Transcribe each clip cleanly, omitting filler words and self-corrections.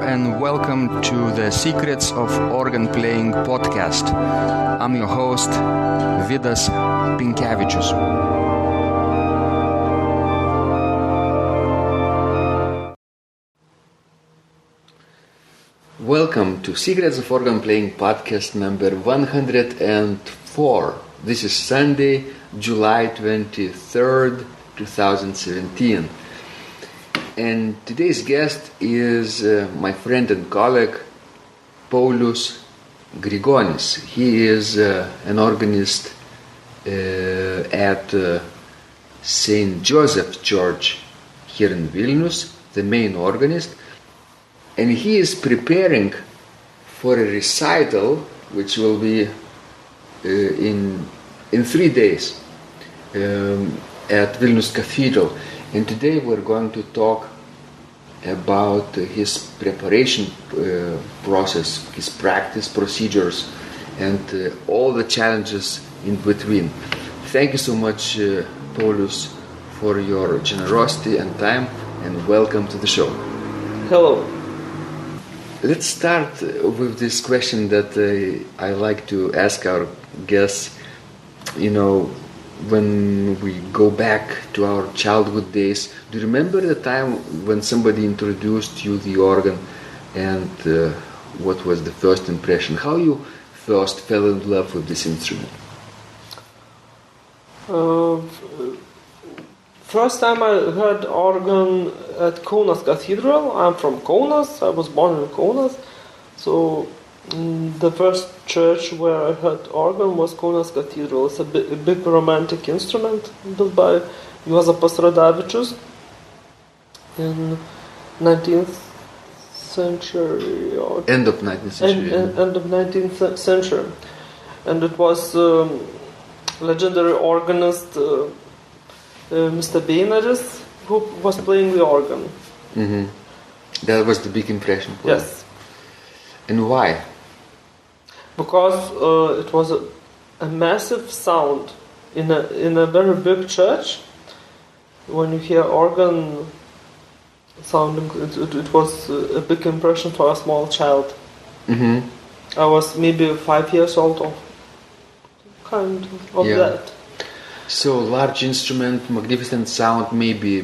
and welcome to the Secrets of Organ Playing podcast. I'm your host, Vidas Pinkevičius. Welcome to Secrets of Organ Playing podcast number 104. This is Sunday, July 23rd, 2017. And today's guest is my friend and colleague, Paulius Grigonis. He is an organist at St. Joseph Church here in Vilnius, the main organist. And he is preparing for a recital which will be in 3 days at Vilnius Cathedral. And today we're going to talk about his preparation process, his practice procedures, and all the challenges in between. Thank you so much, Paulius, for your generosity and time, and welcome to the show. Hello. Let's start with this question that I like to ask our guests. You know, when we go back to our childhood days, do you remember the time when somebody introduced you the organ, and what was the first impression? How you first fell in love with this instrument? First time I heard organ at Kaunas Cathedral. I'm from Kaunas. I was born in Kaunas. So the first church where I heard organ was Kaunas Cathedral. It's a big romantic instrument built by Juozapas Radavičius in 19th century. Or End of 19th century. End of 19th century. And it was legendary organist Mr. Beinaris who was playing the organ. Mm-hmm. That was the big impression. Yes. And why? Because it was a massive sound in a very big church. When you hear organ sounding, it was a big impression for a small child. Mm-hmm. I was maybe 5 years old, or kind of that. So large instrument, magnificent sound, maybe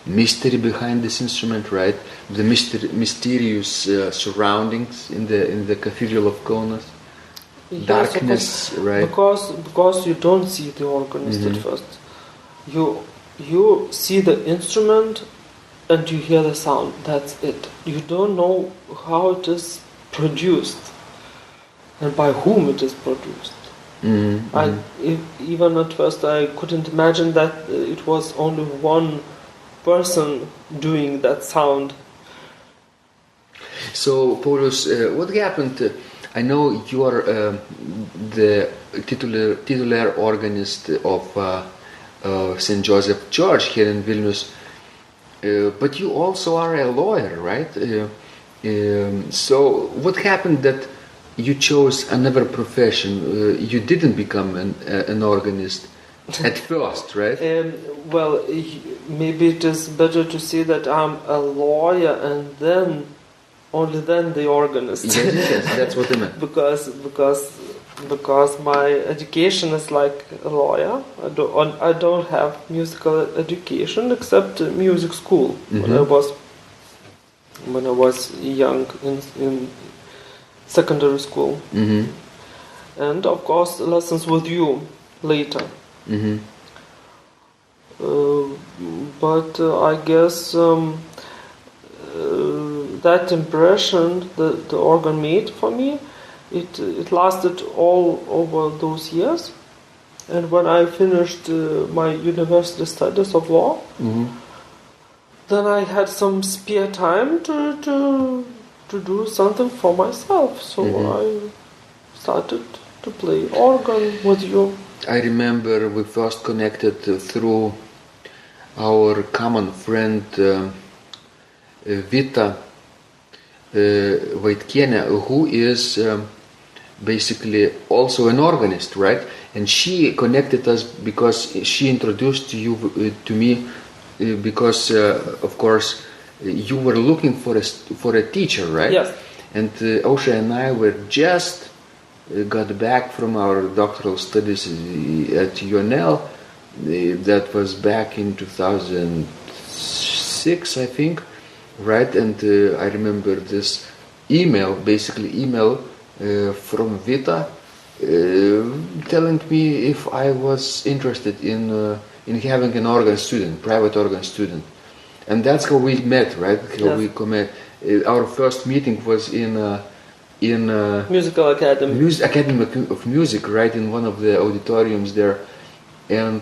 mystery behind this instrument, right? The mysterious surroundings in the Cathedral of Kaunas. Yes, darkness, right? Because you don't see the organist at first. You see the instrument and you hear the sound. That's it. You don't know how it is produced and by whom it is produced. Mm-hmm. Even at first I couldn't imagine that it was only one person doing that sound. So, Paulius, what happened? I know you are the titular organist of St. Joseph Church here in Vilnius, but you also are a lawyer, right? So, what happened that you chose another profession? You didn't become an organist at first, right? Well, maybe it is better to say that I'm a lawyer and then, only then the organist. Yes, that's what I meant. because my education is like a lawyer. I don't have musical education except music school. Mm-hmm. When I was young in secondary school. Mm-hmm. And of course lessons with you later. Mm-hmm. But I guess that impression the organ made for me, it lasted all over those years. And when I finished my university studies of law, then I had some spare time to do something for myself. So I started to play organ with you. I remember we first connected through our common friend Vita Vaitkienė, who is basically also an organist, right? And she connected us because she introduced you to me because, of course, you were looking for a teacher, right? Yes. And Ausra and I were just got back from our doctoral studies at UNL. That was back in 2006, I think, right? And I remember this email from Vita, telling me if I was interested in having an organ student, private organ student, and that's how we met, right? How we met. Our first meeting was in Musical Academy. Academy of Music, right, in one of the auditoriums there, and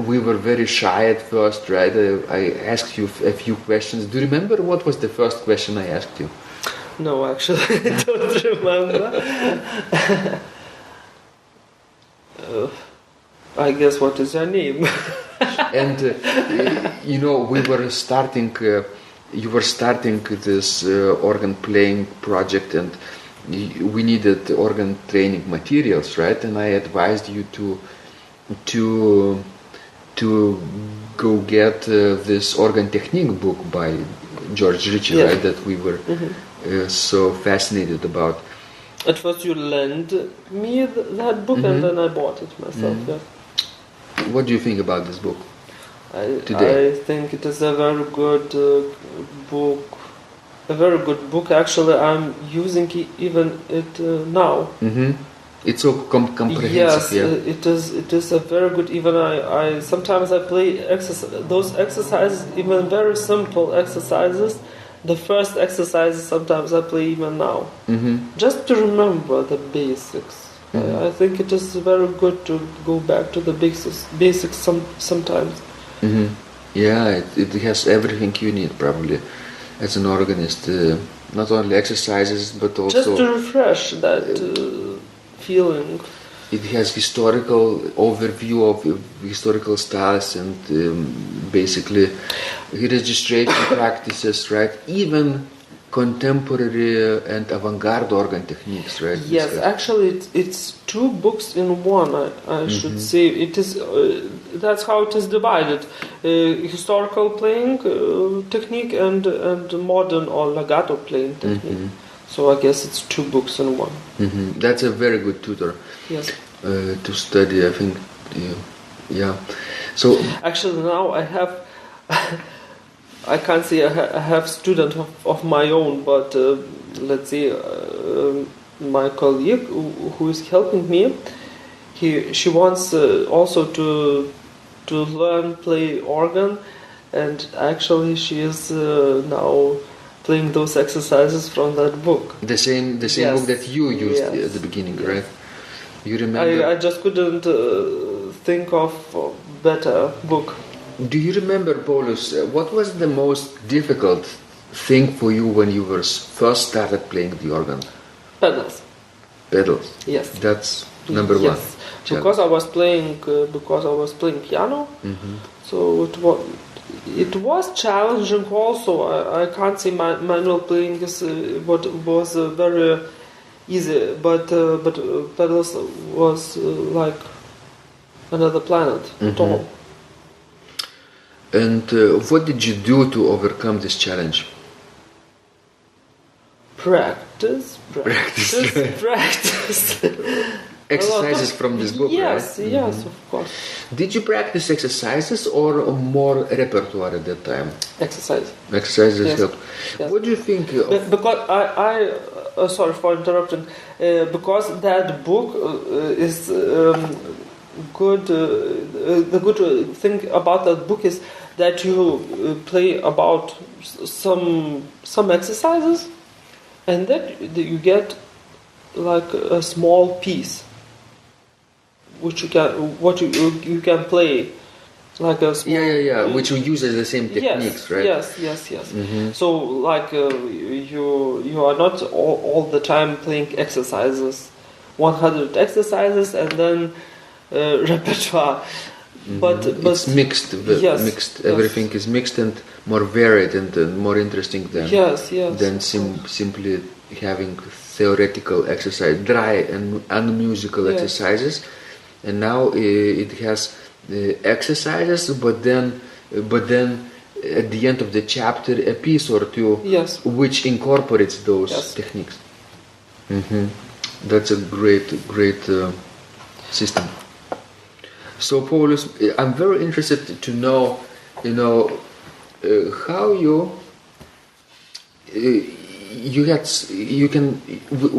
we were very shy at first, right? I asked you a few questions. Do you remember what was the first question I asked you? No, actually, I don't remember. I guess, what is your name? And we were starting. You were starting this organ playing project, and we needed organ training materials, right? And I advised you to go get this organ technique book by George Ritchie, right? That we were so fascinated about. At first, you lent me that book, and then I bought it myself. Yeah. What do you think about this book? I think it is a very good book. A very good book. Actually, I'm using even it now. It's so comprehensive. Yes, it is a very good. Even I sometimes I play those exercises, even very simple exercises. The first exercises sometimes I play even now, just to remember the basics. I think it is very good to go back to the basics sometimes. Yeah, it has everything you need probably as an organist. Not only exercises, but also just to refresh that feeling. It has historical overview of historical styles and basically registration practices, right? Even contemporary and avant-garde organ techniques, right? Yes, actually, it's two books in one. I should say it is. That's how it is divided: historical playing technique and modern or legato playing technique. So I guess it's two books in one. That's a very good tutor. Yes. To study, I think. Yeah. So actually, now I have. I can't say I have student of my own, but let's say my colleague who is helping me, she wants also to learn play organ, and actually she is now playing those exercises from that book. The same book that you used at the beginning, right? You remember? I just couldn't think of a better book. Do you remember, Paulius, what was the most difficult thing for you when you were first started playing the organ? Pedals. Pedals. Yes. That's number one. Because I was playing piano, so it was challenging. Also, I can't say manual playing is what was very easy, but pedals was like another planet at all. And what did you do to overcome this challenge? Practice. Exercises from this book, yes, right? Yes, of course. Did you practice exercises or more repertoire at that time? Exercises helped. Yes. What do you think? Because I sorry for interrupting. Because that book is good. The good thing about that book is that you play about some exercises, and then you get like a small piece, which you can play, like a small, which you use as the same techniques, right? Yes. So like you are not all the time playing exercises, 100 exercises, and then repertoire. But it's mixed. Mixed. Everything is mixed and more varied and more interesting than simply having theoretical exercise, dry and unmusical exercises. And now it has exercises, but then at the end of the chapter a piece or two Yes. which incorporates those Yes. techniques. That's a great system. So, Paulius, I'm very interested to know, how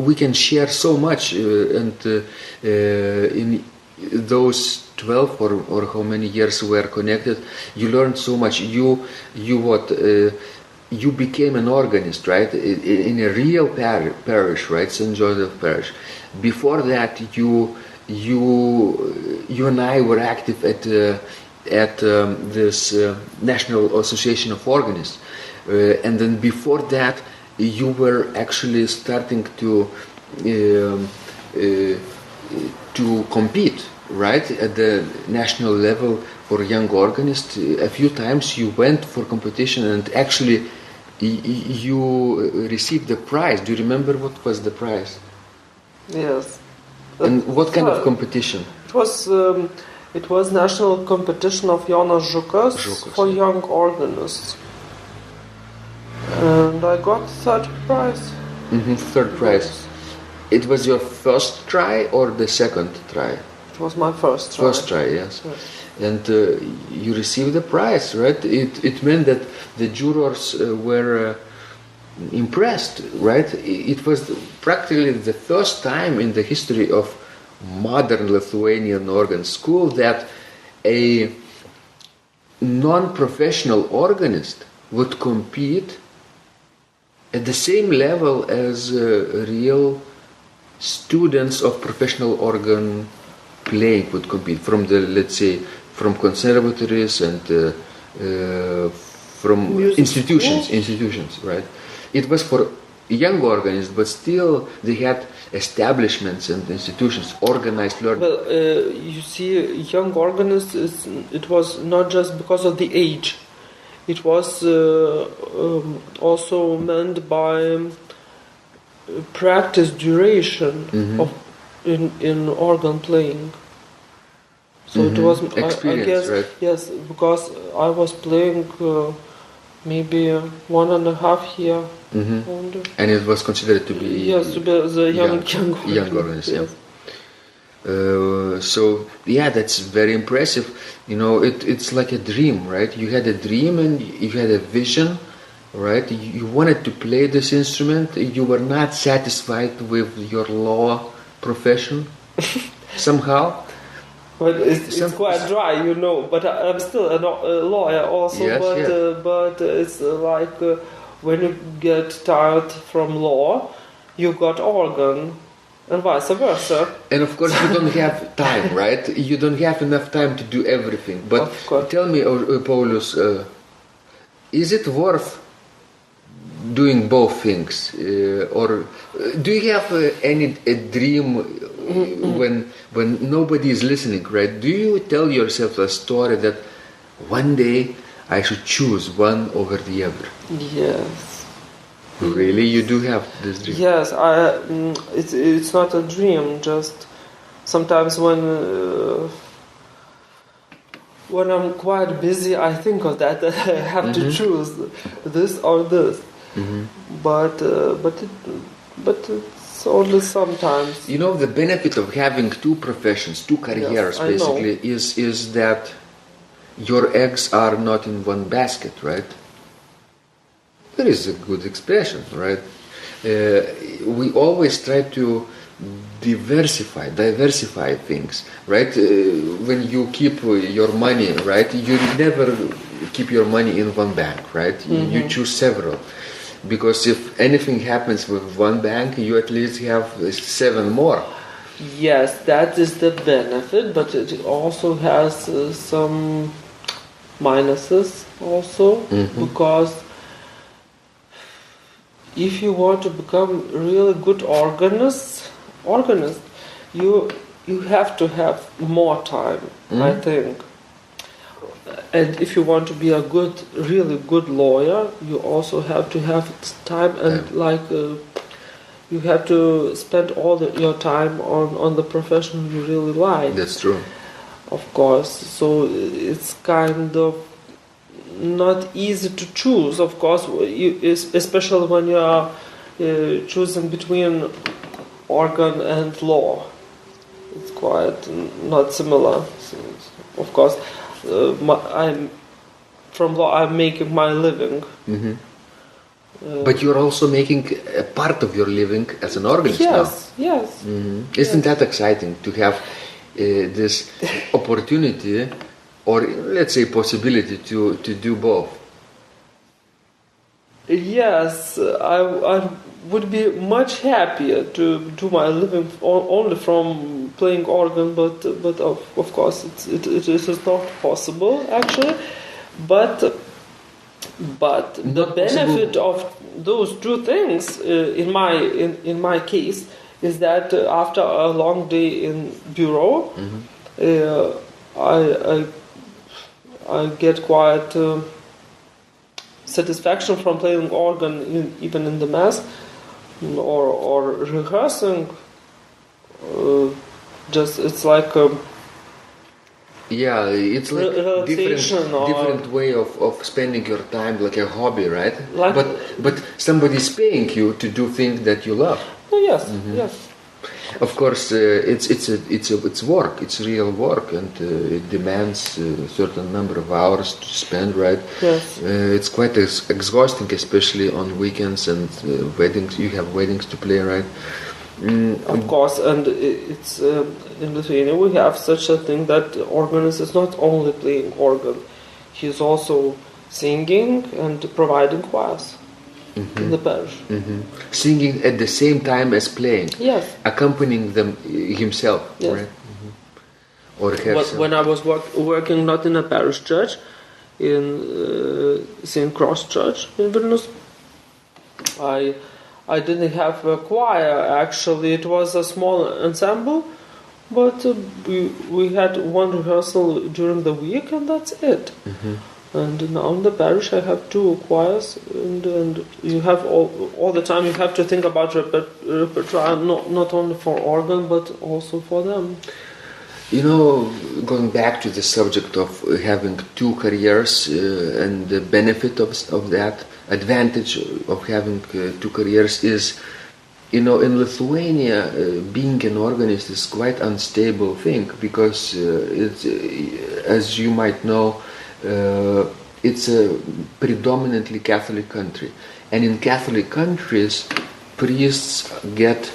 we can share so much, and in those 12 or how many years we are connected, you learned so much. You became an organist, right? In a real parish, right? St. Joseph Parish. Before that, you and I were active at this National Association of Organists, and then before that, you were actually starting to compete, right, at the national level for young organists. A few times you went for competition, and actually you received the prize. Do you remember what was the prize? Yes. And what kind of competition? It was national competition of Jonas Žukas for young organists. And I got third prize. Third prize. It was your first try or the second try? It was my first try. First try, yes. And you received the prize, right? It meant that the jurors were impressed, right? It was practically the first time in the history of modern Lithuanian organ school that a non-professional organist would compete at the same level as real students of professional organ playing would compete from the, let's say, from conservatories and from institutions, right? It was for young organists, but still they had establishments and institutions, organized learning. Well, you see, young organists, it was not just because of the age. It was also meant by practice duration of in organ playing. So it was experience, I guess, right? yes, because I was playing maybe 1.5 year only. And it was considered to be the young organist. Yes. So yeah, that's very impressive. It's like a dream, right? You had a dream and you had a vision, right? You wanted to play this instrument. You were not satisfied with your law profession somehow. But it's quite dry, But I'm still a lawyer also. Yes, but it's like when you get tired from law, you got organ, and vice versa. And of course, you don't have time, right? You don't have enough time to do everything. But tell me, Paulius, is it worth doing both things, or do you have a dream when nobody is listening, right? Do you tell yourself a story that one day I should choose one over the other? Yes. Really, you do have this dream? Yes, it's not a dream. Just sometimes when I'm quite busy, I think of that I have to choose this or this. But it's only sometimes. The benefit of having two professions, two careers, basically, is that your eggs are not in one basket, right? There is a good expression, right? We always try to diversify things, right? When you keep your money, right, you never keep your money in one bank, right? You choose several. Because if anything happens with one bank, you at least have 7 more. Yes, that is the benefit, but it also has some minuses also, because if you want to become really good organist, you have to have more time, I think. And if you want to be a really good lawyer, you also have to have time, and you have to spend all your time on the profession you really like. That's true. Of course. So it's kind of not easy to choose, of course, especially when you are choosing between organ and law. It's quite not similar. So, of course, from law I'm making my living. Mm-hmm. But you're also making a part of your living as an organist now. Yes. Mm-hmm. Isn't that exciting to have this opportunity, or let's say possibility to do both? Yes, I would be much happier to do my living only from playing organ, but of course it is not possible actually. But the benefit of those two things in my case is that after a long day in bureau, I get quite satisfaction from playing organ even in the mass or rehearsing. Just it's like it's like different way of spending your time, like a hobby, right? But somebody's paying you to do things that you love. Oh, yes, Mm-hmm. yes. Of course, it's work. It's real work, and it demands a certain number of hours to spend. Right? Yes. It's quite exhausting, especially on weekends and weddings. You have weddings to play, right? Of course, and it's in Lithuania we have such a thing that the organist is not only playing organ; he's also singing and providing choirs. Mm-hmm. In the parish. Mm-hmm. Singing at the same time as playing. Yes. Accompanying them himself. Yes. Right? Mm-hmm. Or herself. When I was working not in a parish church, in St. Cross Church in Vilnius, I didn't have a choir actually. It was a small ensemble, but we had one rehearsal during the week and that's it. Mm-hmm. And now in the parish I have two choirs, and you have all the time you have to think about repertoire, not only for organ but also for them. You know, going back to the subject of having two careers and the benefit of that, advantage of having two careers is, you know, in Lithuania being an organist is quite unstable thing because it's, as you might know, it's a predominantly Catholic country, and in Catholic countries, priests get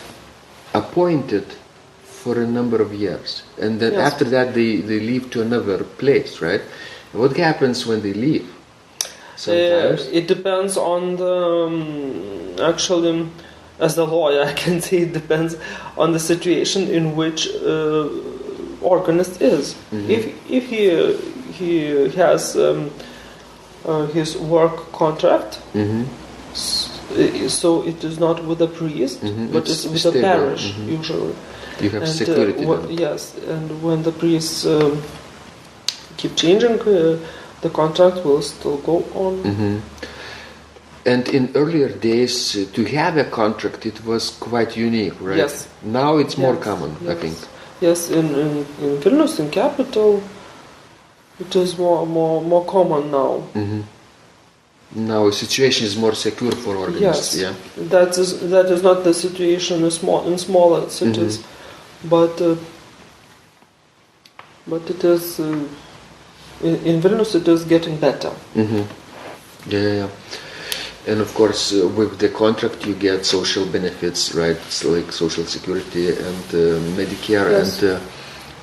appointed for a number of years, and then after that they leave to another place, right? What happens when they leave? Sometimes it depends on the actually, as a lawyer I can say it depends on the situation in which organist is. Mm-hmm. If he has his work contract, mm-hmm. So it is not with a priest, mm-hmm. but it's with stable. A parish, mm-hmm. usually. You have security. Yes, and when the priests keep changing, the contract will still go on. Mm-hmm. And in earlier days, to have a contract, it was quite unique, right? Yes. Now it's more common, I think. Yes, in Vilnius, in capital, it is more common now. Mm-hmm. Now the situation is more secure for organists. Yes, yeah. That is not the situation in smaller cities, mm-hmm. but it is in Vilnius it is getting better. Mm-hmm. Yeah. And of course, with the contract, you get social benefits, right? It's like social security and Medicare, yes.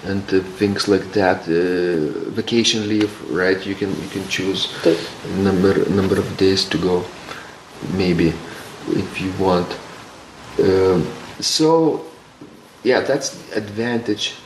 and things like that. Vacation leave, right? You can choose number of days to go, maybe, if you want. So, yeah, that's advantage.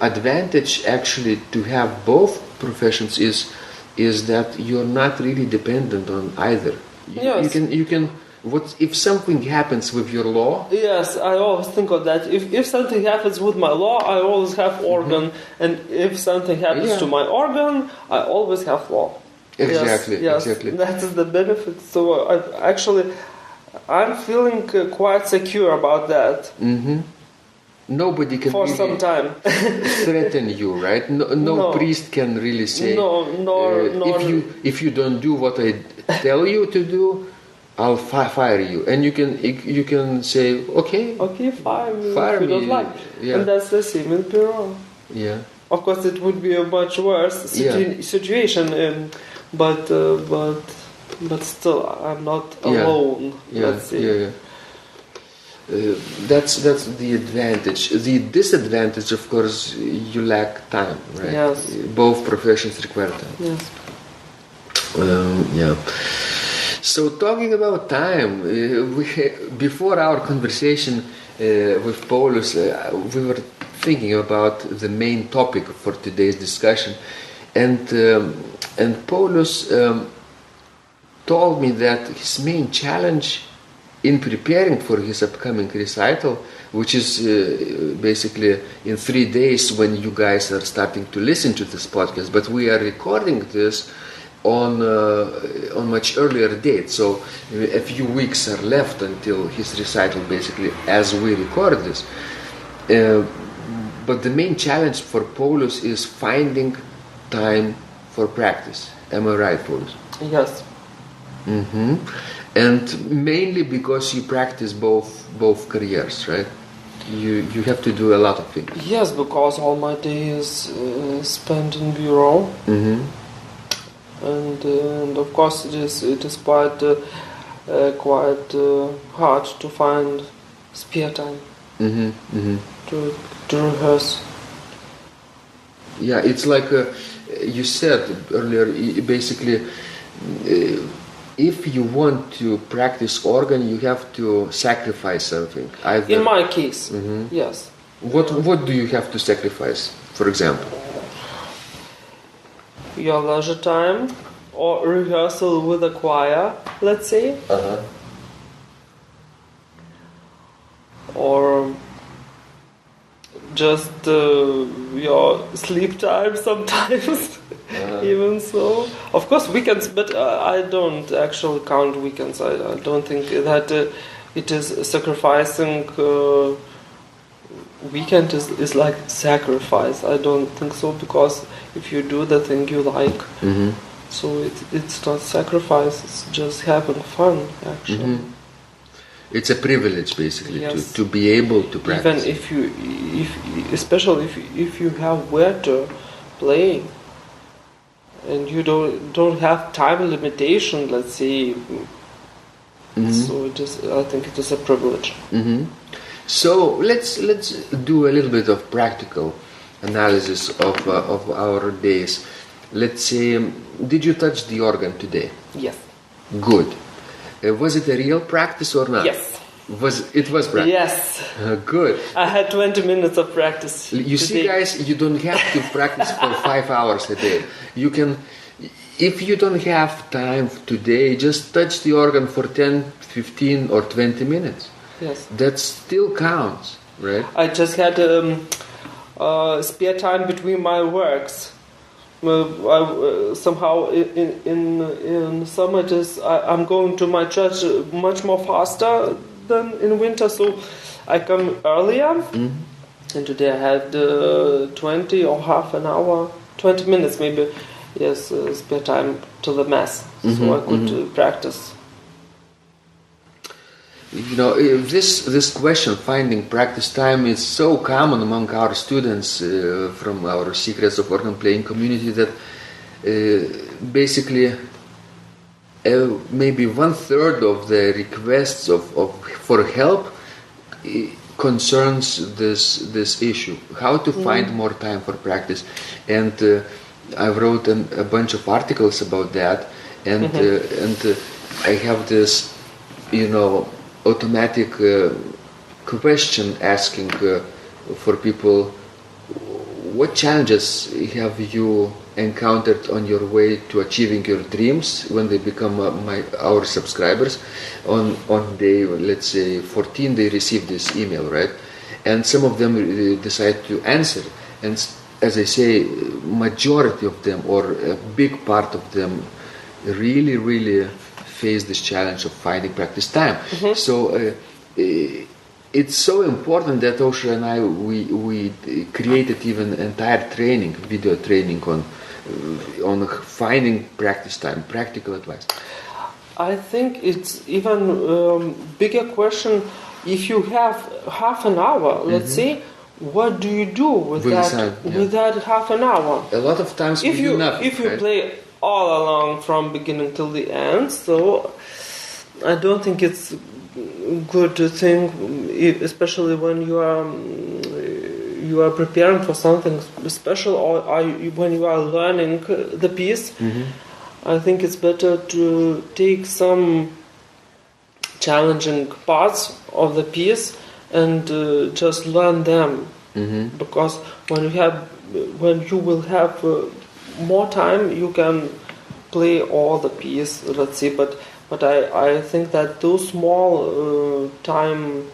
Advantage actually to have both professions is that you're not really dependent on either. Yes. You can. What if something happens with your law? Yes, I always think of that. If something happens with my law, I always have organ, mm-hmm. and if something happens to my organ, I always have law. Exactly. Yes, exactly. That is the benefit. So I'm feeling quite secure about that. Mm-hmm. nobody can for really some time. threaten you, right? No priest can really say, if you don't do what I tell you to do, I'll fire you. And you can say, okay, fire me fire if you me. don't like. Yeah. And that's the same in Peru. Yeah. Of course, it would be a much worse situation, but still, I'm not alone. Let's say. Yeah. That's the advantage. The disadvantage, of course, you lack time, right? Yes. Both professions require time. Yes. Yeah. So talking about time, before our conversation with Paulius, we were thinking about the main topic for today's discussion, and Paulius told me that his main challenge in preparing for his upcoming recital, which is basically in 3 days when you guys are starting to listen to this podcast, but we are recording this on much earlier date, so a few weeks are left until his recital, basically, as we record this. But the main challenge for Paulius is finding time for practice. Am I right, Paulius? Yes. Mm-hmm. And mainly because you practice both careers, right? You have to do a lot of things. Yes, because all my day is spent in bureau. Mm-hmm. And of course it is quite hard to find spare time to rehearse. Yeah, it's like you said earlier. Basically, if you want to practice organ, you have to sacrifice something. In my case, yes. What do you have to sacrifice, for example? Your leisure time or rehearsal with a choir, let's say. Or just your sleep time sometimes. Even so. Of course weekends, but I don't actually count weekends. I don't think that it is sacrificing. Weekend is like sacrifice. I don't think so, because if you do the thing you like, so it's not sacrifice, it's just having fun, actually. It's a privilege, basically, yes. to be able to practice. Even especially if you have where to play, and you don't have time limitation, let's say. So I think it is a privilege. So let's do a little bit of practical analysis of our days. Let's say, did you touch the organ today? Yes. Good. Was it a real practice or not? Yes. It was practice? Yes. Good. I had 20 minutes of practice. You see, guys, you don't have to practice for 5 hours a day. You can, if you don't have time today, just touch the organ for 10, 15 or 20 minutes. Yes. That still counts, right? I just had spare time between my works. Somehow in summer I'm going to my church much more faster than in winter, so I come earlier. And today I had 20 or half an hour, 20 minutes maybe, spare time to the mass, so I could practice. You know, this question, finding practice time, is so common among our students from our Secrets of Organ Playing community that basically maybe 1/3 of the requests for help concerns this issue, how to find more time for practice. And I wrote a bunch of articles about that, and I have this, automatic question asking for people, what challenges have you encountered on your way to achieving your dreams when they become our subscribers? On day, let's say 14, they receive this email, right? And some of them decide to answer, and as I say, majority of them, or a big part of them, really face this challenge of finding practice time. So it's so important that Ausra and I we created even entire training, video training on finding practice time, practical advice. I think it's even bigger question. If you have half an hour, let's say, what do you do with that half an hour? A lot of times we do nothing. If you play all along from beginning till the end, so I don't think it's good thing, especially when you are preparing for something special, or when you are learning the piece. I think it's better to take some challenging parts of the piece and just learn them, because when you will have more time, you can play all the piece, let's say, but I think that those small time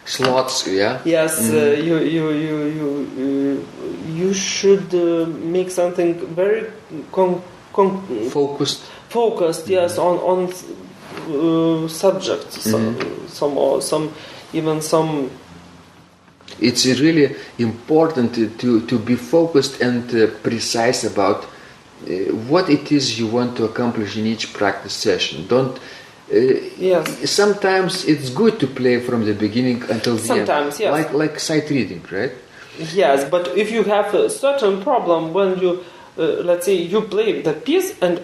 slots, yes, you should make something very focused, yes, on subjects, some. It's really important to be focused and precise about what it is you want to accomplish in each practice session. Don't. Yes. Sometimes it's good to play from the beginning until the end. Sometimes, yes. Like sight reading, right? Yes, but if you have a certain problem when you, let's say, you play the piece and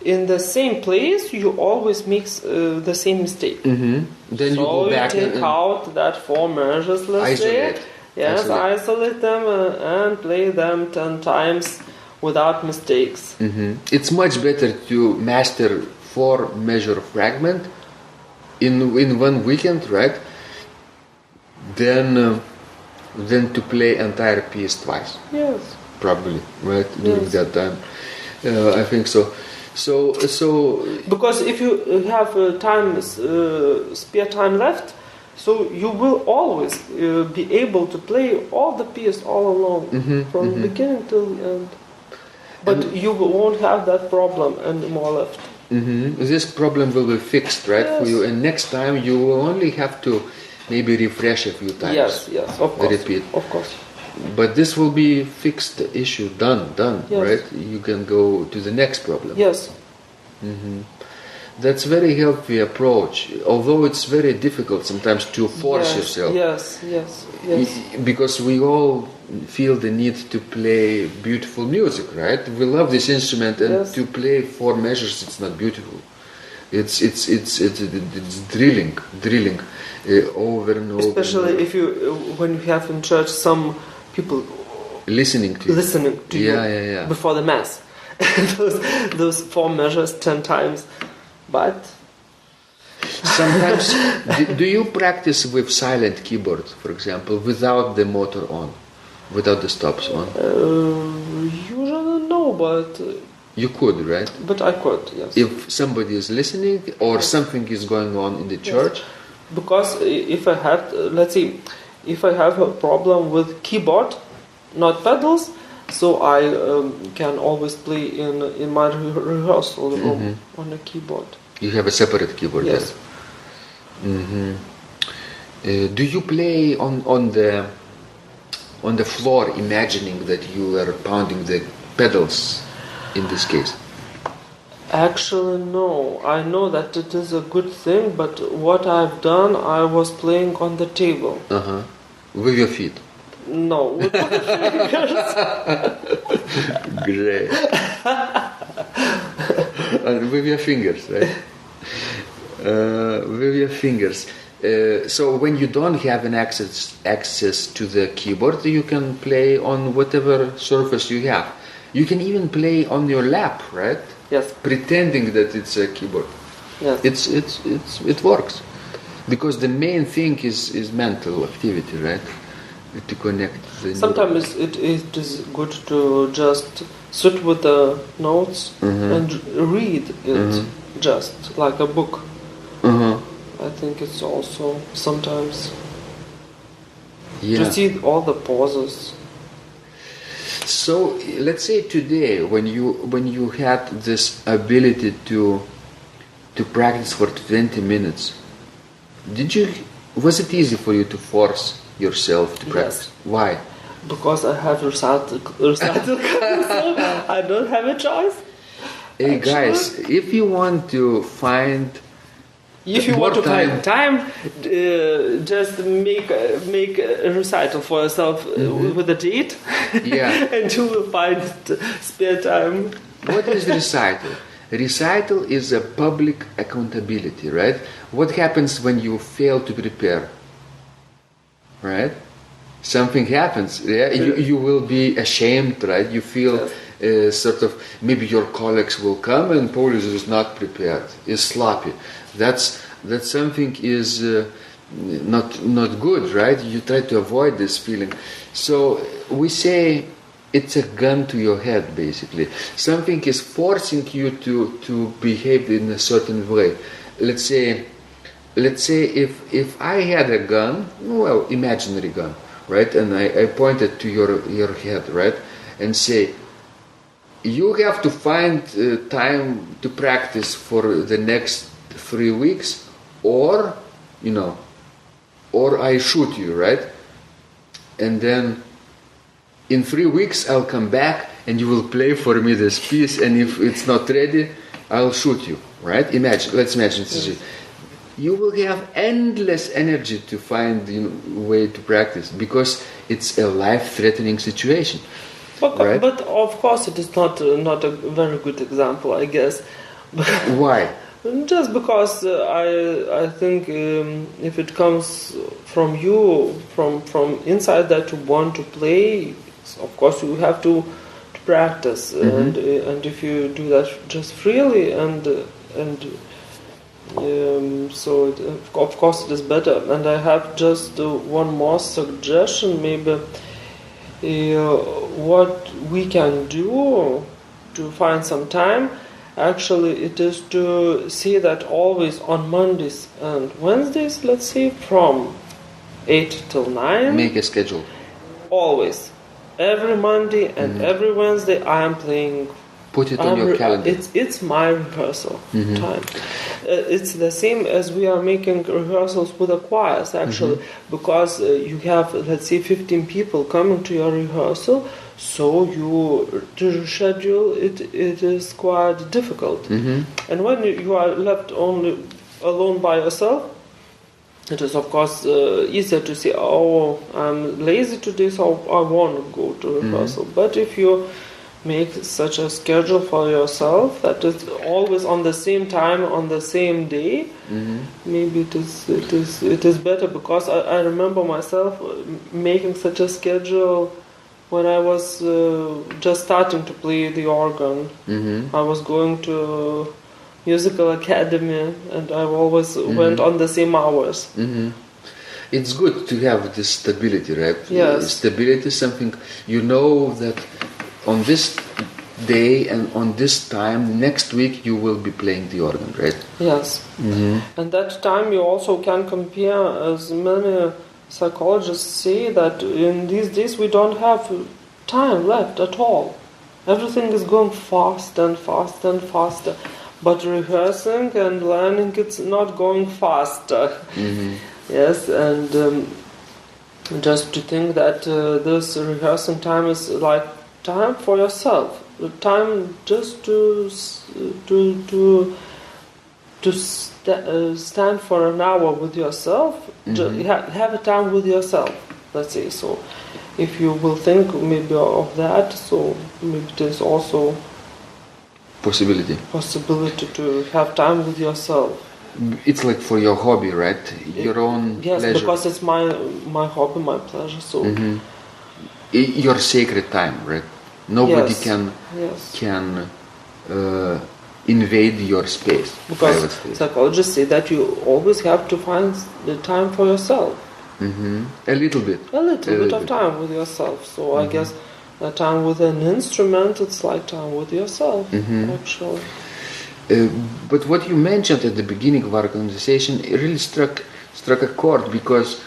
in the same place, you always make the same mistake. Then you go back and take out that 4 measures, let's isolate. say. Yes, isolate them and play them 10 times without mistakes. It's much better to master 4 measure fragment in one weekend, right? Than to play entire piece twice. Yes. Probably, right? During that time, I think so. So because if you have spare time left, so you will always be able to play all the piece all along from the beginning till the end. But you won't have that problem anymore left. This problem will be fixed, right, for you, and next time you will only have to maybe refresh a few times. Yes, of course. Repeat. Of course. But this will be fixed issue, done, yes. right? You can go to the next problem. Yes. That's very healthy approach, although it's very difficult sometimes to force yourself. Yes. Because we all feel the need to play beautiful music, right? We love this instrument, and to play 4 measures, it's not beautiful. It's drilling over and over. Especially when you have in church some people listening to you before the mass. those 4 measures 10 times, but sometimes do you practice with silent keyboard, for example, without the motor on, without the stops on? Usually no, but you could, right? But I could, yes. If somebody is listening or something is going on in the church. Because if I have, let's see, if I have a problem with keyboard, not pedals, so I can always play in my rehearsal room on a keyboard. You have a separate keyboard. Yes. Do you play on the floor, imagining that you are pounding the pedals? In this case, actually, no. I know that it is a good thing, but what I've done, I was playing on the table. With your feet? No, with my fingers. Great. With your fingers, right? With your fingers. So when you don't have an access to the keyboard, you can play on whatever surface you have. You can even play on your lap, right? Yes. Pretending that it's a keyboard. Yes. It works, because the main thing is mental activity, right? To connect. Sometimes it is good to just sit with the notes and read it, just like a book. I think it's also sometimes to see all the pauses. So let's say today, when you had this ability to practice for 20 minutes, Was it easy for you to force yourself to practice? Yes. Why? Because I have recital so I don't have a choice. Hey guys, if you want to find find time, just make a recital for yourself with a date, and you will find spare time. What is recital? Recital is a public accountability, right? What happens when you fail to prepare? Right? Something happens. Yeah, you will be ashamed, right? You feel sort of, maybe your colleagues will come and Paulius is not prepared, is sloppy. That's something is not good, right? You try to avoid this feeling. So we say it's a gun to your head, basically. Something is forcing you to behave in a certain way. Let's say if I had a gun, well, imaginary gun, right? And I pointed to your head, right? And say, you have to find time to practice for the next 3 weeks, or I shoot you, right? And then in 3 weeks I'll come back and you will play for me this piece, and if it's not ready, I'll shoot you, right? Let's imagine this. Yes. You will have endless energy to find way to practice, because it's a life-threatening situation. Right? But of course it is not a very good example, I guess. Why? Just because I think if it comes from you, from inside that you want to play, of course you have to practice, and if you do that just freely so of course it is better. And I have just one more suggestion, maybe what we can do to find some time. Actually, it is to see that always on Mondays and Wednesdays, let's say from 8 till 9. Make a schedule. Always. Every Monday and every Wednesday I am playing. Put it on your calendar. It's my rehearsal time. It's the same as we are making rehearsals with the choirs, actually, because you have, let's say, 15 people coming to your rehearsal, so to schedule it is quite difficult. And when you are left only alone by yourself, it is of course easier to say, oh, I'm lazy today, so I want to go to rehearsal. But if you make such a schedule for yourself that is always on the same time, on the same day, maybe it is better, because I remember myself making such a schedule when I was just starting to play the organ. I was going to musical academy and I always went on the same hours. It's good to have this stability, right? Yes. Stability is something, that on this day and on this time next week you will be playing the organ, right? Yes. And that time you also can compare, as many psychologists say, that in these days we don't have time left at all. Everything is going fast and fast and faster, but rehearsing and learning, it's not going faster. Yes, and just to think that this rehearsing time is like time for yourself, time just to stand for an hour with yourself, have a time with yourself, let's say. So if you will think maybe of that, so maybe there's also possibility to have time with yourself. It's like for your hobby, right? Your own pleasure. Yes, because it's my hobby, my pleasure. So your sacred time, right? Nobody can invade your space. Because psychologists say that you always have to find the time for yourself. A little bit of time with yourself. So I guess the time with an instrument, it's like time with yourself, actually. But what you mentioned at the beginning of our conversation, it really struck a chord, because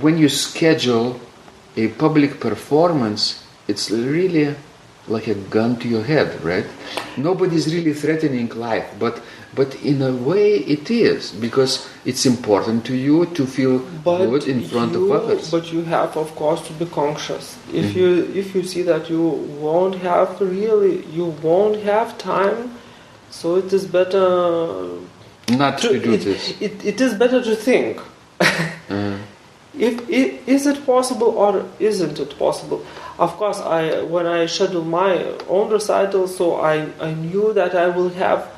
when you schedule a public performance, it's really like a gun to your head, right? Nobody's really threatening life, but But in a way it is, because it's important to you to feel good in front of others. But you have, of course, to be conscious. If you see that you won't have time, so it is better not to do this. It is better to think. Is it possible or isn't it possible? Of course, when I scheduled my own recital, so I knew that I will have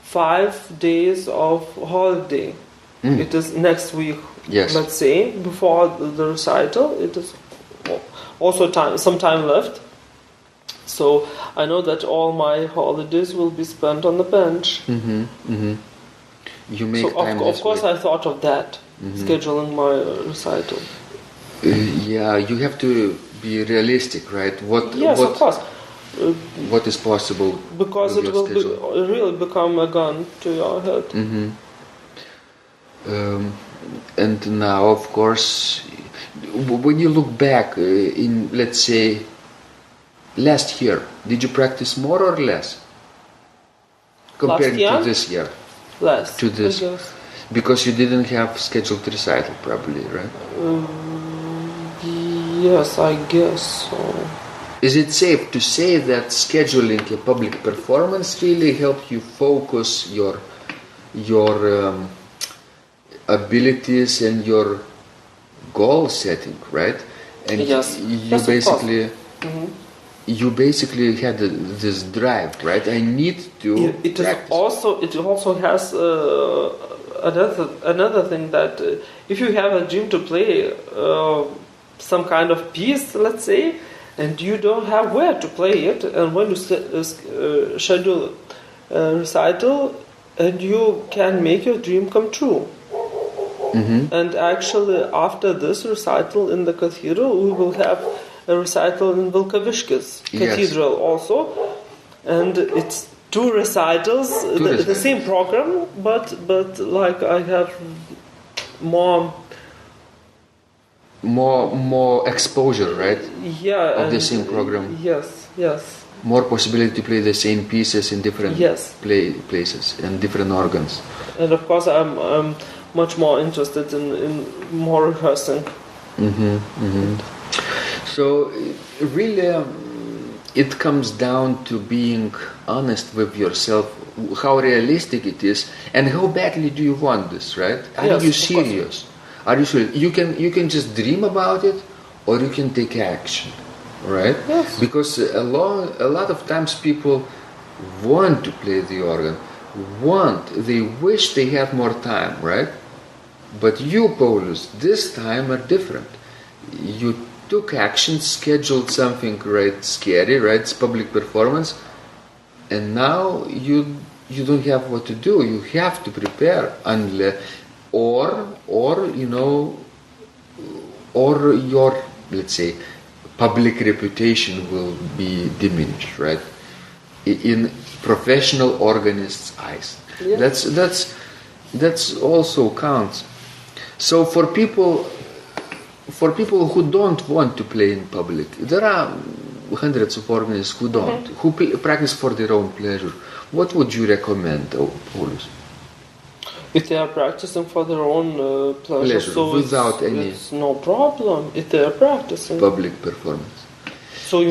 5 days of holiday. It is next week, let's say, before the recital. It is also some time left. So I know that all my holidays will be spent on the bench. You make time. Of course, I thought of that, scheduling my recital. You have to be realistic, right? Of course. What is possible? Because it will really become a gun to your head. And now, of course, when you look back in, let's say, last year, did you practice more or less compared to this year? Less. To this, I guess. because you didn't have scheduled recital, probably, right? Yes, I guess so. Is it safe to say that scheduling a public performance really helped you focus your abilities and your goal setting, right? And you basically had this drive, right? I need to practice. It also has another thing that if you have a dream to play some kind of piece, let's say, and you don't have where to play it, and when you schedule a recital, and you can make your dream come true. And actually, after this recital in the cathedral, we will have a recital in Vilkaviškis Cathedral also, and it's 2 recitals, the same program, but like I have more exposure, right? Yeah, of the same program. Yes. More possibility to play the same pieces in different places and different organs. And of course, I'm much more interested in more rehearsing. So really, it comes down to being honest with yourself, how realistic it is, and how badly do you want this, right? Are you serious? Are you serious? You can just dream about it, or you can take action, right? Yes. Because a lot of times people want to play the organ, they wish they had more time, right? But you, Paulius, this time are different. You took action, scheduled something scary, right? It's public performance, and now you don't have what to do. You have to prepare, or your, let's say, public reputation will be diminished, right? In professional organists' eyes. Yeah. That's also counts. So for people who don't want to play in public, there are hundreds of organists who don't, who practice for their own pleasure. What would you recommend, Paulius? If they are practicing for their own pleasure, so without it's no problem. If they are practicing public performance, so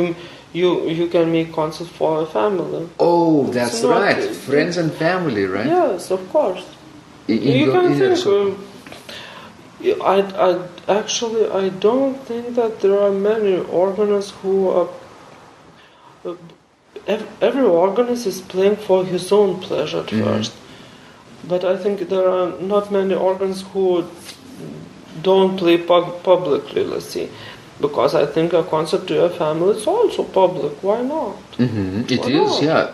you can make concerts for a family. Oh, that's right, friends and family, right? Yes, of course. You can think. I don't think that there are many organists who are. Every organist is playing for his own pleasure at first. But I think there are not many organists who don't play publicly, let's see. Because I think a concert to your family is also public. Why not? It is, yeah.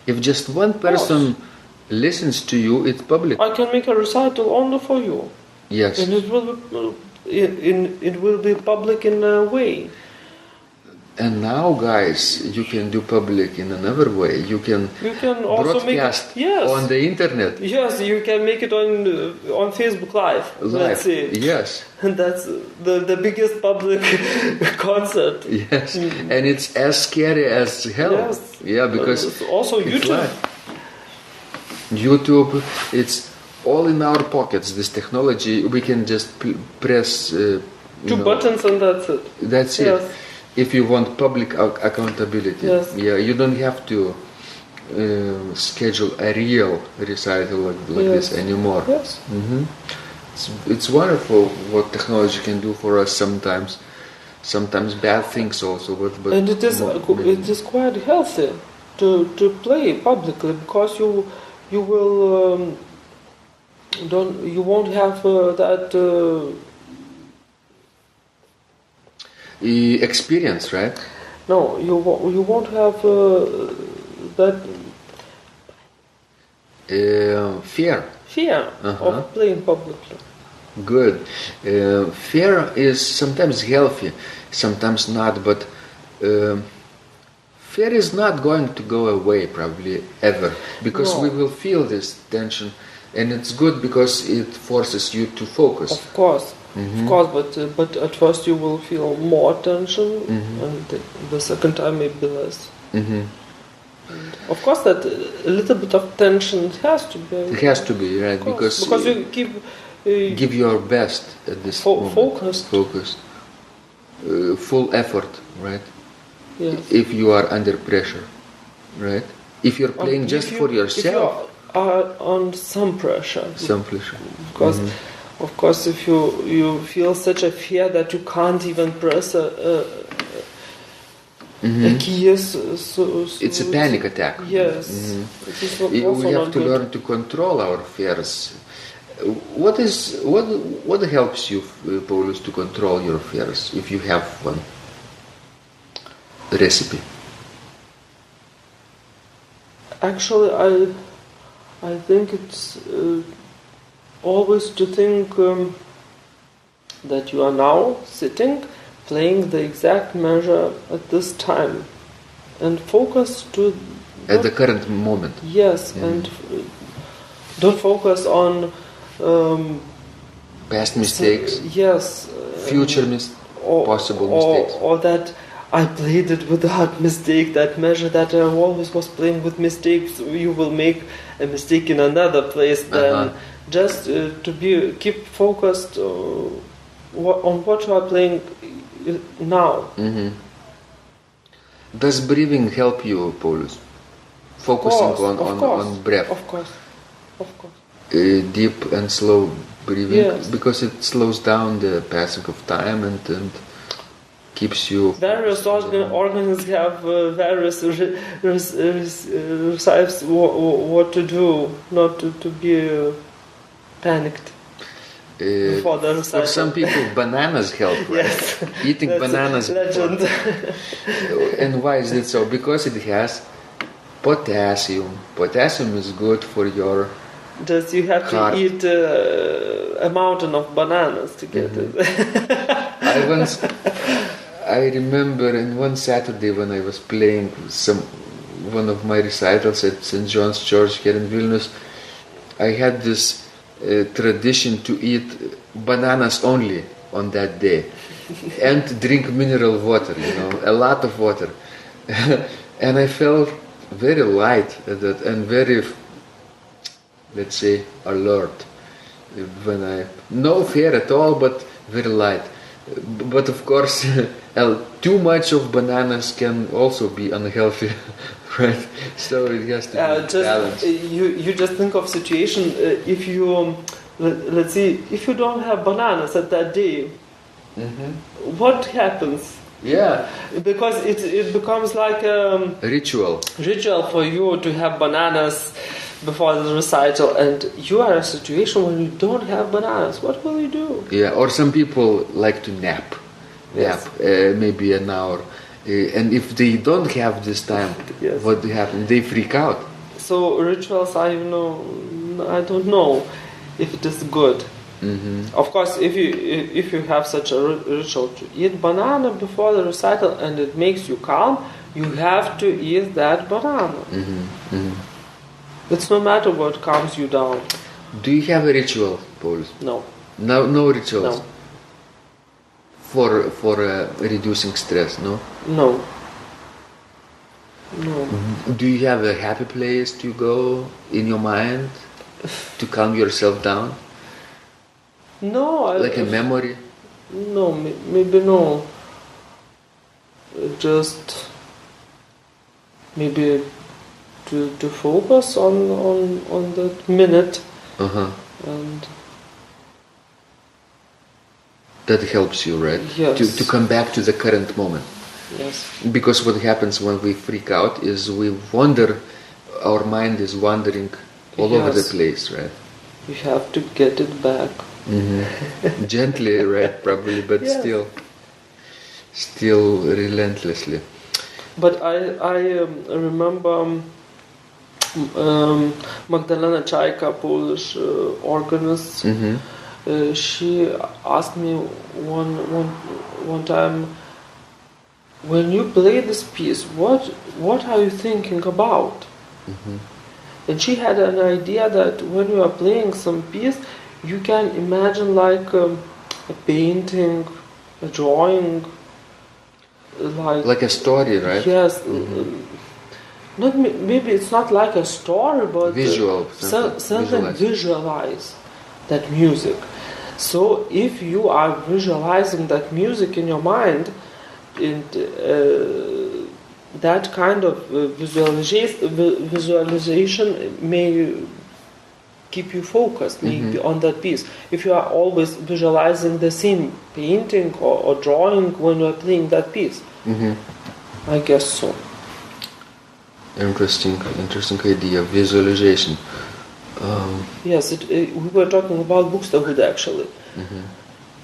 If just one person listens to you, it's public. I can make a recital only for you. Yes. And it will be public in a way. And now, guys, you can do public in another way. You can also broadcast on the internet. Yes, you can make it on Facebook Live. Let's see. Yes. And that's the biggest public concert. Yes, and it's as scary as hell. Yes. Yeah, because it's also YouTube. YouTube. It's all in our pockets. This technology, we can just press two buttons and that's it. That's Yes. it. If you want public accountability, Yes. yeah, you don't have to schedule a real recital like this anymore. Yes. Hmm. It's wonderful what technology can do for us sometimes. Sometimes bad things also, but And it is quite healthy to play publicly, because you will you won't have that experience, right? no, you won't have that Fear. fear Uh-huh. of playing publicly. Good. Fear is sometimes healthy, sometimes not, but fear is not going to go away probably ever, because No. we will feel this tension, and it's good because it forces you to focus. Of course, but at first you will feel more tension, and the second time maybe less. Hmm. And of course, that a little bit of tension has to be. It has to be, right? Of course, because you keep give your best at this moment. focused. Focused. Full effort, right? Yes. If you are under pressure, right? If you're playing just If you- for yourself, if you are on some pressure, some pressure. because of course if you feel such a fear that you can't even press a key, so It's a panic attack. Yes, it is also We have not to good. learn to control our fears. What helps you, Paulius, to control your fears, if you have one recipe? Actually, I think it's always to think that you are now sitting, playing the exact measure at this time, and focus to At the current moment. yes, and don't focus on Past mistakes, yes, future possible mistakes. or that I played it without mistake. That measure that I always was playing with mistakes. You will make a mistake in another place. Then just to keep focused on what you are playing now. Does breathing help you, Paulius? Focusing on breath. Of course. Deep and slow breathing, Yes. because it slows down the passing of time and keeps you. Various organisms have various recipes what to do, not to be panicked before the recital. For some people, bananas help, right? Yes. Eating That's bananas. a legend. And why is it so? Because it has potassium. Potassium is good for your Just you have heart. to eat a mountain of bananas to get it. I remember in one Saturday when I was playing one of my recitals at St. John's Church here in Vilnius, I had this tradition to eat bananas only on that day and drink mineral water, a lot of water. And I felt very light at that and very, let's say, alert. No fear at all, but very light. But of course, too much of bananas can also be unhealthy, right? So it has to be balanced. You just think of situation if you let's see, if you don't have bananas at that day, what happens? Yeah, Because it becomes like a ritual for you to have bananas before the recital, and you are in a situation when you don't have bananas. What will you do? Yeah, or some people like to nap, Yes. maybe an hour, and if they don't have this time, Yes. what happens? They freak out. So rituals, I don't know if it is good. Of course, if you have such a ritual to eat banana before the recital and it makes you calm, you have to eat that banana. It's no matter what calms you down. Do you have a ritual, Paul? No. No rituals. No. For reducing stress, no? No. No. Do you have a happy place to go in your mind to calm yourself down? No. Like a memory? No, maybe no. Just maybe to focus on that minute, and that helps you, right? Yes. To come back to the current moment. Yes. Because what happens when we freak out is we wander, our mind is wandering all over the place, right? You have to get it back. Gently, right? Probably, but Yes. still relentlessly. But I remember Magdalena Chaika, Polish organist. She asked me one time, when you play this piece, what are you thinking about? And she had an idea that when you are playing some piece, you can imagine like a painting, a drawing, like a story, right? Yes. Not maybe it's not like a story, but visual, something visualize that music. So if you are visualizing that music in your mind, and that kind of visualization may keep you focused maybe on that piece. If you are always visualizing the same painting or drawing when you are playing that piece, I guess so. Interesting idea, visualization. Yes, we were talking about Buxtehude actually,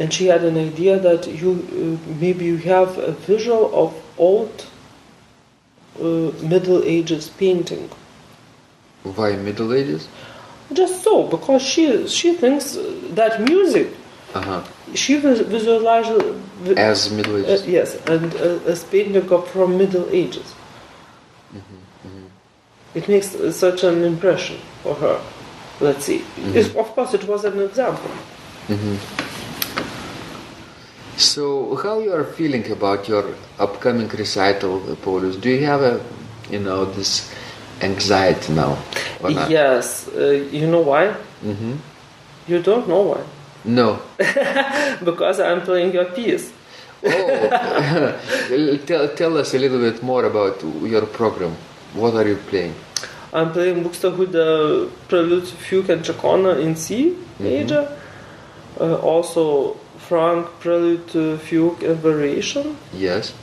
and she had an idea that maybe you have a visual of old Middle Ages painting. Why Middle Ages? Just so, because she thinks that music she visualizes as Middle Ages. Yes, and as painting from Middle Ages. It makes such an impression for her. Let's see. Of course, it was an example. So, how you are feeling about your upcoming recital, Paulius? Do you have this anxiety now? Or not? Yes. You know why? You don't know why? No. Because I'm playing your piece. Oh, tell us a little bit more about your program. What are you playing? I'm playing Buxtehude Prelude, Fugue and Chaconne in C major. Also Frank Prelude, Fugue and Variation. Yes.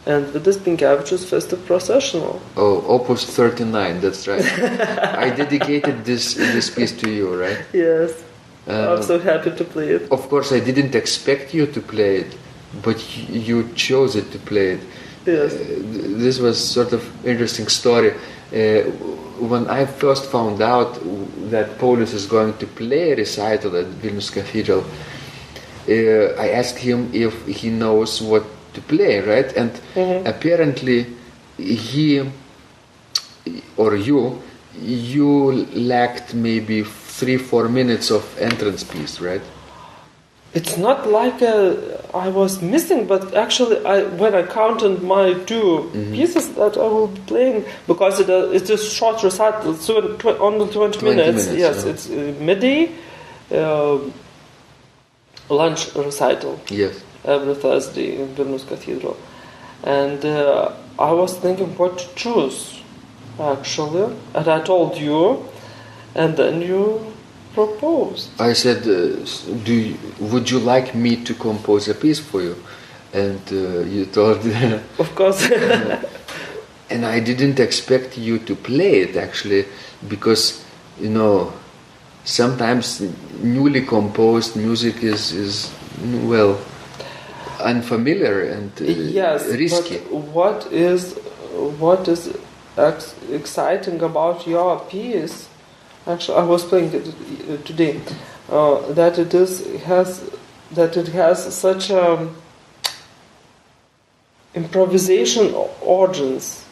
And Vidas Pinkevičius Festive Processional. Oh, Opus 39, that's right. I dedicated this piece to you, right? Yes. I'm so happy to play it. Of course, I didn't expect you to play it, but you chose it to play it. Yes. This was sort of interesting story. When I first found out that Paulius is going to play a recital at Vilnius Cathedral, I asked him if he knows what to play, right? And apparently he or you lacked maybe 3-4 minutes of entrance piece, right? It's not like I was missing, but actually when I counted my 2 pieces that I will be playing, because it is short recital, so only 20 minutes. Yes, it's midday lunch recital. Yes. Every Thursday in Vilnius Cathedral. And I was thinking what to choose, actually. And I told you, and then you proposed. I said, would you like me to compose a piece for you? And you told... Of course. And I didn't expect you to play it, actually, because, sometimes newly composed music is unfamiliar and risky. But what is exciting about your piece? Actually, I was playing it today. That it has such improvisation origins.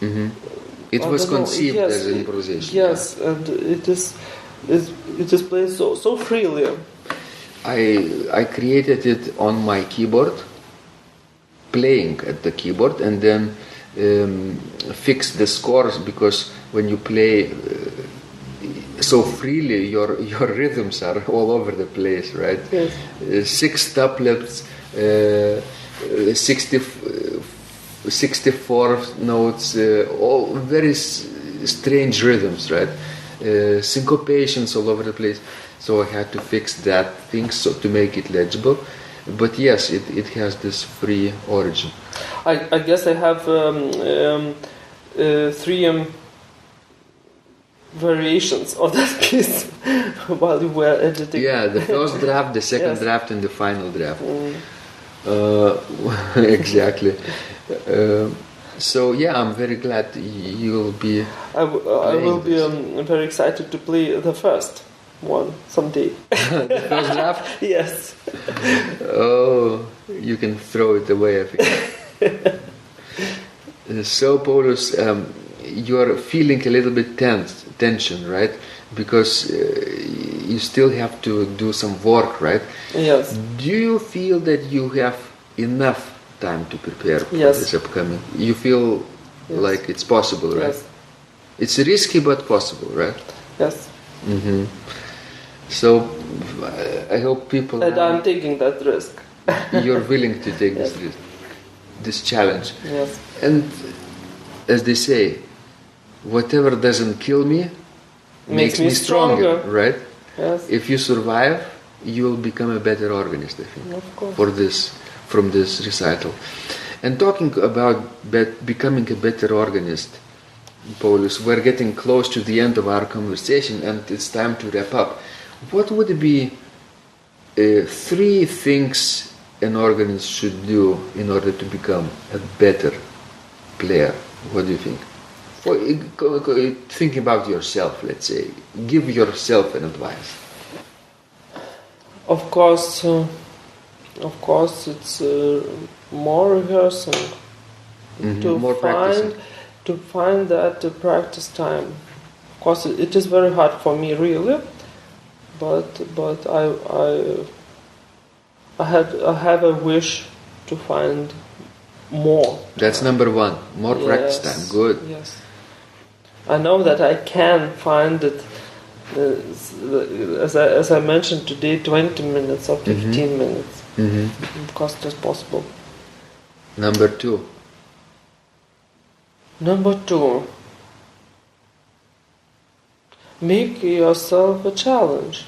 It was conceived as an improvisation. Yes, and it is played so freely. I created it on my keyboard, playing at the keyboard, and then fix the scores, because when you play so freely, your rhythms are all over the place, right? Yes. 6 couplets, 64 notes, all very strange rhythms, right? Syncopations all over the place. So I had to fix that thing to make it legible. But yes, it has this free origin. I guess I have 3 variations of that piece while you were editing. Yeah, the first draft, the second Yes. draft, and the final draft. Exactly. So yeah, I'm very glad you'll be. I will be this. very excited to play the first one someday. The first draft. Yes. Oh, you can throw it away, I think. So, Paulius, you're feeling a little bit tension, right? Because you still have to do some work, right? Yes. Do you feel that you have enough time to prepare for Yes. this upcoming? You feel Yes. like it's possible, right? Yes. It's risky but possible, right? Yes. Mm-hmm. So I hope people. And I'm taking that risk. You're willing to take Yes. this challenge. Yes. And as they say, whatever doesn't kill me makes me stronger, right? Yes. If you survive, you will become a better organist, I think, Of course. from this recital. And talking about becoming a better organist, Paulius, we're getting close to the end of our conversation, and it's time to wrap up. What would be 3 things an organist should do in order to become a better player? What do you think? Think about yourself, let's say. Give yourself an advice. Of course, it's more rehearsing to More practicing. find that practice time. Of course, it is very hard for me, really, but I have a wish to find more. That's number 1. More practice Yes, time. Good. Yes. I know that I can find it, as I mentioned today, 20 minutes or 15 minutes. Of course, it is possible. Number 2. Number 2, make yourself a challenge.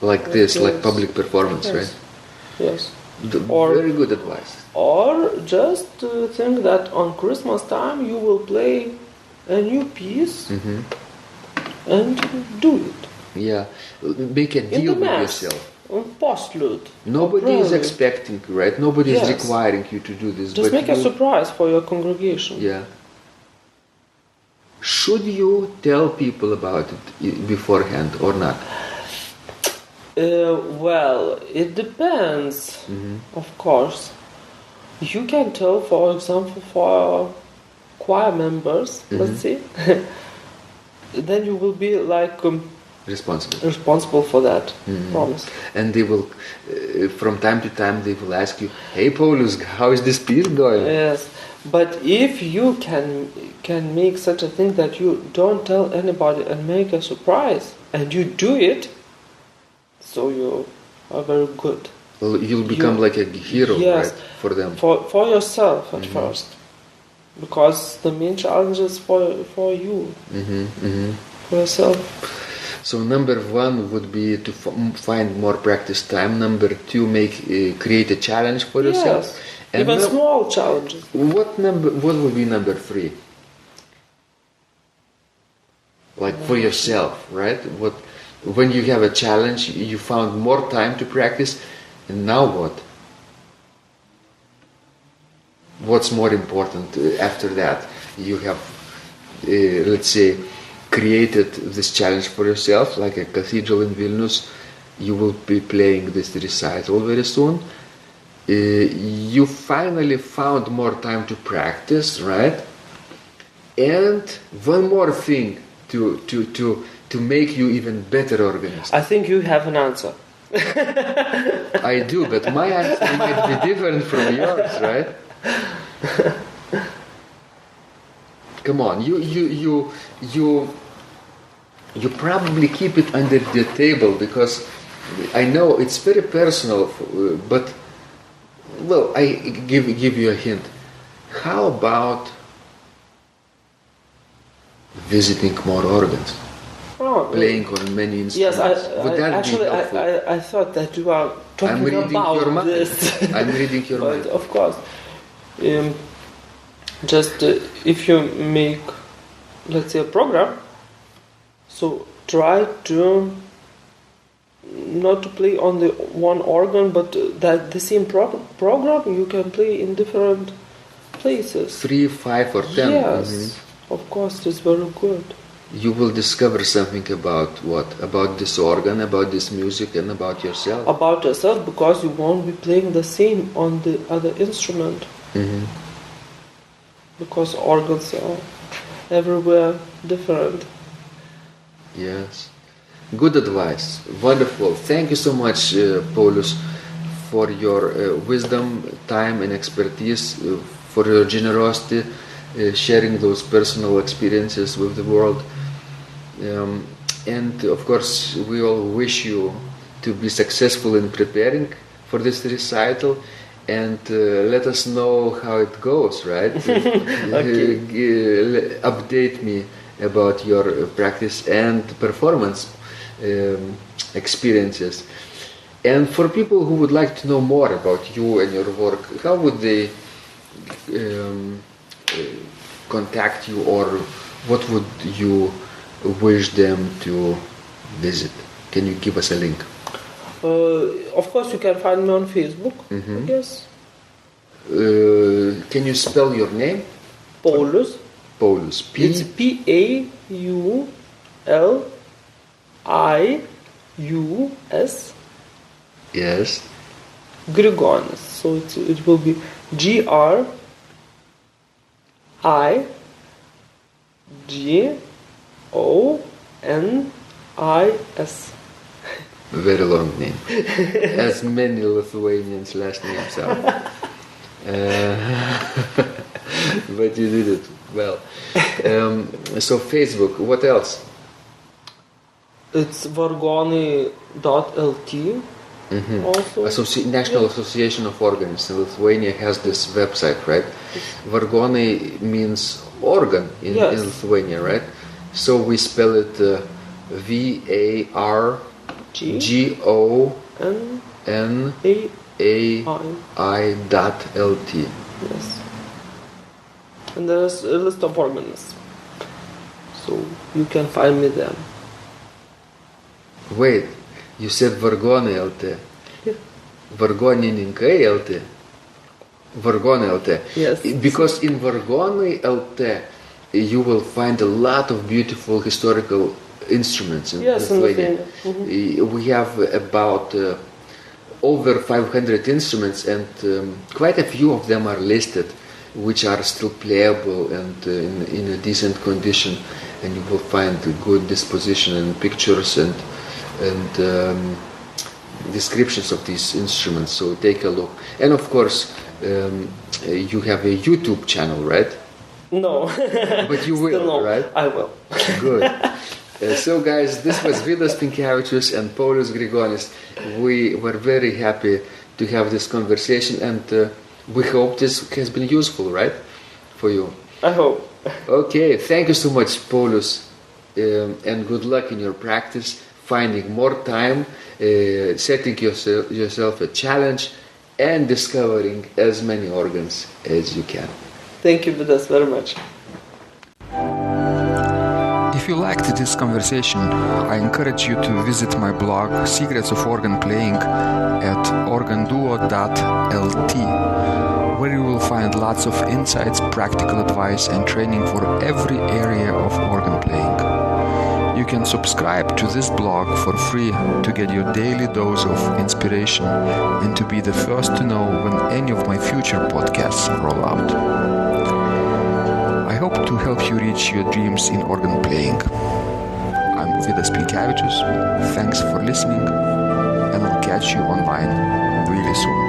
Like this, Yes. like public performance, Yes. right? Yes. Or- Very good advice. Or just think that on Christmas time you will play a new piece and do it. Yeah. Make a In deal the with mass, yourself. on postlude. Nobody is Really. expecting, right? Nobody is Yes. requiring you to do this. Just but make a surprise for your congregation. Yeah. Should you tell people about it beforehand or not? Well, it depends, of course. You can tell, for example, for choir members, let's say, then you will be like responsible for that promise. And they will, from time to time, they will ask you, "Hey, Paulius, how is this piece going?" Yes, but if you can make such a thing that you don't tell anybody and make a surprise, and you do it, so you are very good. You'll become like a hero, Yes, right, for them. For yourself at first, because the main challenge is for you, for yourself. So number 1 would be to find more practice time. Number 2, create a challenge for yourself. Yes, even small challenges. What would be number 3? Like for yourself, right? When you have a challenge, you found more time to practice, and now what? What's more important after that? You have, let's say, created this challenge for yourself, like a cathedral in Vilnius. You will be playing this recital very soon. You finally found more time to practice, right? And one more thing to make you even better organist. I think you have an answer. I do, but my answer might be different from yours, right? Come on, you probably keep it under the table because I know it's very personal, but well, I give you a hint. How about visiting more organs? Playing on many instruments. Yes, Would that be helpful? I thought that you are talking I'm reading about your mind. this. I'm reading your But mind. of course, just if you make, let's say, a program, so try to not to play on the one organ, but that the same program you can play in different places. 3, 5, or 10. Yes, of course, it's very good. You will discover something about what? About this organ, about this music, and about yourself. About yourself, because you won't be playing the same on the other instrument. Because organs are everywhere different. Yes. Good advice. Wonderful. Thank you so much, Paulius, for your wisdom, time, and expertise, for your generosity, sharing those personal experiences with the world. And of course, we all wish you to be successful in preparing for this recital, and let us know how it goes, right? Update me about your practice and performance experiences. And for people who would like to know more about you and your work, how would they contact you, or what would you wish them to visit? Can you give us a link? Of course, you can find me on Facebook, I guess. Can you spell your name? Paulius. Paulius. It's Paulius. Yes. Grigonis. So it will be Grigonis. Very long name. As many Lithuanians' last names are. But you did it well. So Facebook, what else? It's vargonai.lt. Also. National Association of Organists in Lithuania has this website, right? Vargonai means organ in Lithuania, right? So we spell it vargonai.lt. Yes. And there's a list of organists. So you can find me there. Wait, you said Vargonai LT. Yeah. Vargonininkai LT. Vargonai LT. Yes. Because in Vargonai LT you will find a lot of beautiful historical instruments in Lithuania. We have about over 500 instruments, and quite a few of them are listed, which are still playable and in a decent condition, and you will find a good disposition and pictures and descriptions of these instruments. So take a look. And of course, you have a YouTube channel, right? No. But you will, no. Right? I will. Good. So guys, this was Vidas Pinkevičius and Paulius Grigonis. We were very happy to have this conversation, and we hope this has been useful, right? For you. I hope. Okay, thank you so much, Paulius, and good luck in your practice, finding more time, setting yourself a challenge, and discovering as many organs as you can. Thank you, Vidas, very much. If you liked this conversation, I encourage you to visit my blog Secrets of Organ Playing at organduo.lt, where you will find lots of insights, practical advice, and training for every area of organ playing. You can subscribe to this blog for free to get your daily dose of inspiration and to be the first to know when any of my future podcasts roll out. I hope to help you reach your dreams in organ playing. I'm Vidas Pinkevičius. Thanks for listening, and I'll catch you online really soon.